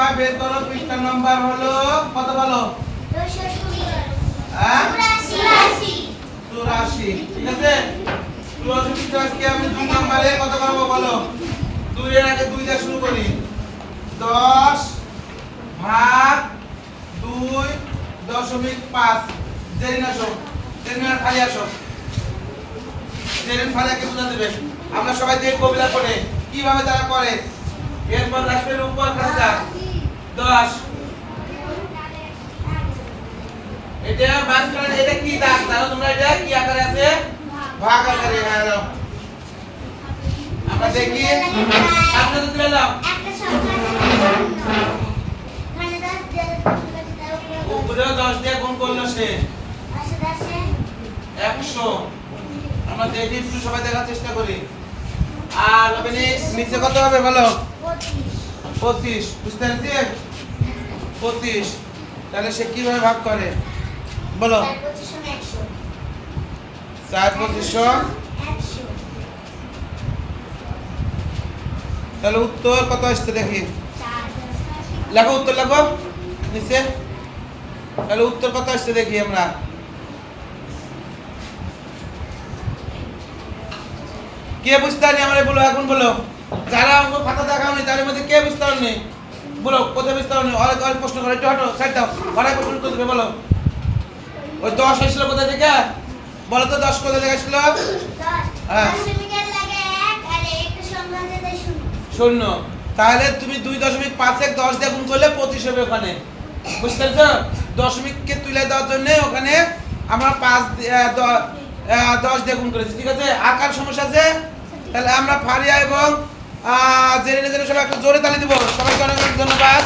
সবাই বের করো, পৃষ্ঠা নাম্বার হলো কত বলো? 84। ঠিক আছে, 84 আজকে আমি 2 নম্বরে কত করব বলো? 2 এর আগে 2 দিয়ে শুরু করি। 10 ভাগ 2.5। জেরিন আসো, জেরিন খালি আসো, জেরিন ফালিয়াকে বুঝা দেবে। আমরা সবাই দেখব কবিতা পড়ে কিভাবে তারা করে। এরপর রাষ্ট্রের উপর কাজটা 10। এটা মাঝখানে এটা কি দাগ জানো তোমরা? এটা কি আকারে আছে? ভাগ আকারে। হ্যাঁ দাও, আমরা দেখি সামনে তো তুলে দাও। উপরে 10 দিয়ে গুণ করলো সে 100। আমরা দেখি একটু সবাই দেখার চেষ্টা করি। আর হবে নিচে কত হবে বলো? 25। বুঝতে পারছেন? 25। তাহলে সে কিভাবে ভাগ করে বলো? 4 2500। তাহলে উত্তর কত আসছে দেখি, লেখো উত্তর লেখো নিচে। তাহলে উত্তর কত আসছে দেখি আমরা। কে বুঝতে পারেনি আমারে বলো, এখন বলো। যারা অঙ্ক খাতা দেখাওনি তার মধ্যে কে বুঝতে পারেনি বলো? কোথায় বুঝতে পারেনি? অনেক প্রশ্ন করে, একটু হটো সাইড দাও। অনেক প্রশ্ন উত্তর দেবে বলো। ওই 10 আসলো কোথা থেকে বলো তো? 10 কোথা থেকে আসলো? হ্যাঁ 0। তাহলে তুমি 2.51 10 দিয়ে গুণ করলে 25 হবে ওখানে। বুঝতে পারছো? দশমিককে তুলে দেওয়ার জন্য ওখানে আমরা 10 দিয়ে গুণ করেছি। ঠিক আছে, আকার সমস্যা আছে। তাহলে আমরা ফারিয়া এবং জেরিনের জন্য সবাই একটু জোরে তালি দিব। সবাইকে অনেক অনেক ধন্যবাদ।